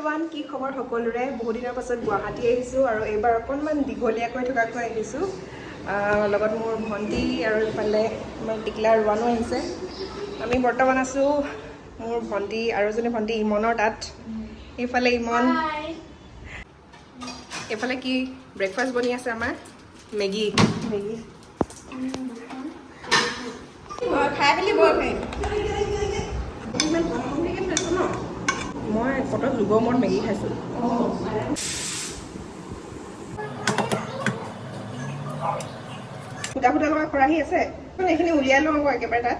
everyone কি খবৰ সকলোৰে বহুত দিনৰ পাছত গুৱাহাটী আহিছোঁ আৰু এইবাৰ অকণমান দীঘলীয়াকৈ থকাকৈ আহিছোঁ লগত মোৰ ভণ্টি আৰু ইফালে আমাৰ টিকলা ৰোৱানো আহিছে আমি বৰ্তমান আছোঁ মোৰ ভণ্টি আৰু এজনী ভণ্টি ইমনৰ তাত এইফালে ইমন এইফালে কি ব্ৰেকফাষ্ট বনি আছে আমাৰ মেগী খাই পেলি বৰ খাই ইমান কমকৈ খাইছোঁ ন মই ফটোত যুগৰ মূৰত মেগী খাইছোঁ ফুটা ফুটা লগা খৰাহী আছে এইখিনি উলিয়াই লওঁ আকৌ একেবাৰে তাত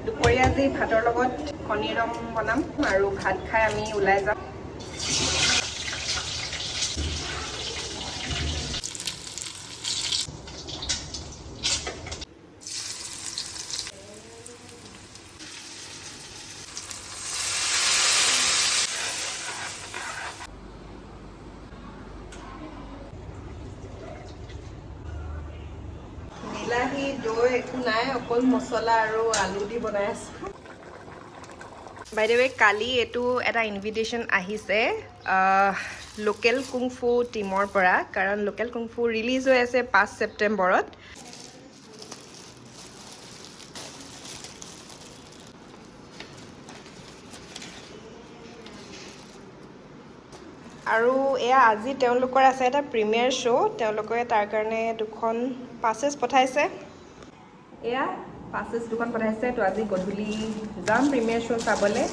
দুপৰীয়া আজি ভাতৰ লগত কণীৰ দম বনাম আৰু ভাত খাই আমি ওলাই যাম বিলাহী দৈ একো নাই অকল মছলা আৰু আলু দি বনাই আছোঁ বাই দ্য ৱে কালি এইটো এটা ইনভিটেশ্যন আহিছে লোকেল কুংফু টিমৰ পৰা কাৰণ লোকেল কুংফু ৰিলিজ হৈ আছে 5 ছেপ্টেম্বৰত আৰু এয়া আজি তেওঁলোকৰ আছে এটা প্ৰিমিয়াৰ শ্ব' তেওঁলোকে তাৰ কাৰণে দুখন পাছেছ পঠাইছে এয়া পাছেছ দুখন পঠাইছে তো আজি গধূলি যাম প্ৰিমিয়াৰ শ্ব' চাবলৈ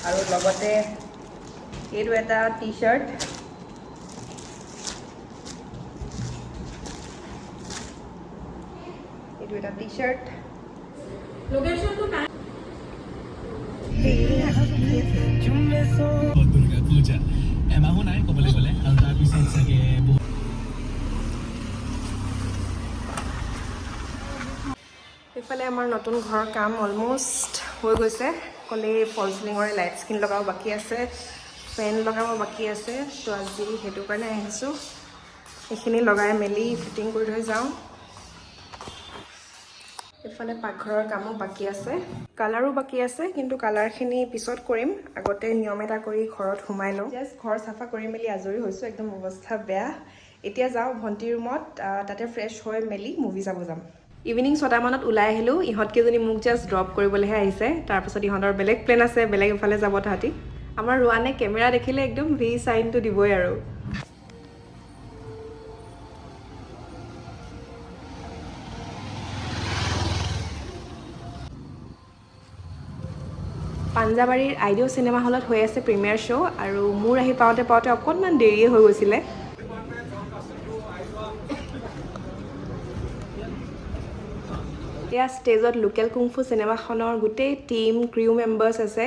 আৰু লগতে এইটো এটা টি চাৰ্ট এইটো এটা টি চাৰ্ট লোকেশ্যনটো নাই দুৰ্গা পূজা এমাহো নাই ক'বলৈ গ'লে আৰু তাৰপিছত চাগে এইফালে আমাৰ নতুন ঘৰৰ কাম অলম'ষ্ট হৈ গৈছে অকল এই ফল চিলিঙৰ লাইটছখিনি লগাব বাকী আছে ফেন লগাব বাকী আছে তো আজি সেইটো কাৰণে আহিছোঁ এইখিনি লগাই মেলি ফিটিং কৰি থৈ যাওঁ এইফালে পাকঘৰৰ কামো বাকী আছে কালাৰো বাকী আছে কিন্তু কালাৰখিনি পিছত কৰিম আগতে নিয়ম এটা কৰি ঘৰত সোমাই লওঁ জাষ্ট ঘৰ চাফা কৰি মেলি আজৰি হৈছোঁ একদম অৱস্থা বেয়া এতিয়া যাওঁ ভণ্টিৰ ৰুমত তাতে ফ্ৰেছ হৈ মেলি মুভি চাব যাম ইভিনিং 6টা মানত ওলাই আহিলোঁ ইহঁতকেইজনী মোক জাষ্ট ড্ৰপ কৰিবলৈহে আহিছে তাৰপাছত ইহঁতৰ বেলেগ প্লেন আছে বেলেগ ইফালে যাব তাহাঁতি আমাৰ ৰোৱানে কেমেৰা দেখিলে একদম ভি চাইনটো দিবই আৰু পাঞ্জাবাৰীৰ আইডিঅ' চিনেমা হলত হৈ আছে প্ৰিমিয়াৰ শ্ব' আৰু মোৰ আহি পাওঁতে অকণমান দেৰিয়ে হৈ গৈছিলে এয়া ষ্টেজত লোকেল কুংফু চিনেমাখনৰ গোটেই টিম ক্ৰিউ মেম্বাৰ্ছ আছে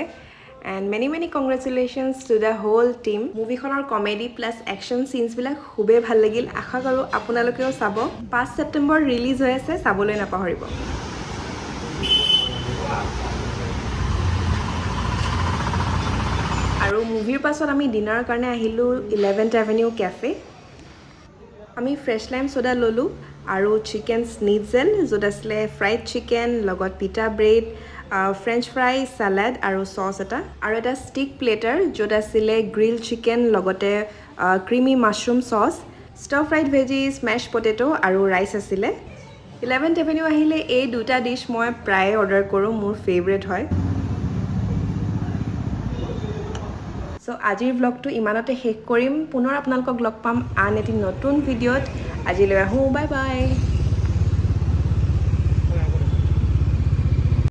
and many congratulations to the whole team মুভিখনৰ কমেডি প্লাছ একশ্যন চিনছবিলাক খুবেই ভাল লাগিল আশা কৰোঁ আপোনালোকেও চাব 5 ছেপ্টেম্বৰ ৰিলিজ হৈ আছে চাবলৈ নাপাহৰিব আৰু মুভিৰ পাছত আমি ডিনাৰৰ কাৰণে আহিলোঁ 11th এভিনিউ কেফে আমি ফ্ৰেছ লাইম ছ'ডা ল'লোঁ আৰু চিকেন স্নিটজেল য'ত আছিলে ফ্ৰাইড চিকেন লগত pita bread French fry salad আৰু চচ এটা আৰু এটা ষ্টিক প্লেটাৰ য'ত আছিলে গ্ৰিল চিকেন লগতে creamy mushroom sauce stir fried veggies mash potato আৰু ৰাইচ আছিলে 11th এভিনিউ আহিলে এই দুটা ডিছ মই প্ৰায়ে অৰ্ডাৰ কৰোঁ মোৰ ফেভৰেট হয় চ' আজিৰ ভ্লগটো ইমানতে শেষ কৰিম পুনৰ আপোনালোকক লগ পাম আন এটি নতুন ভিডিঅ'ত আজিলৈ আহোঁ বাই বাই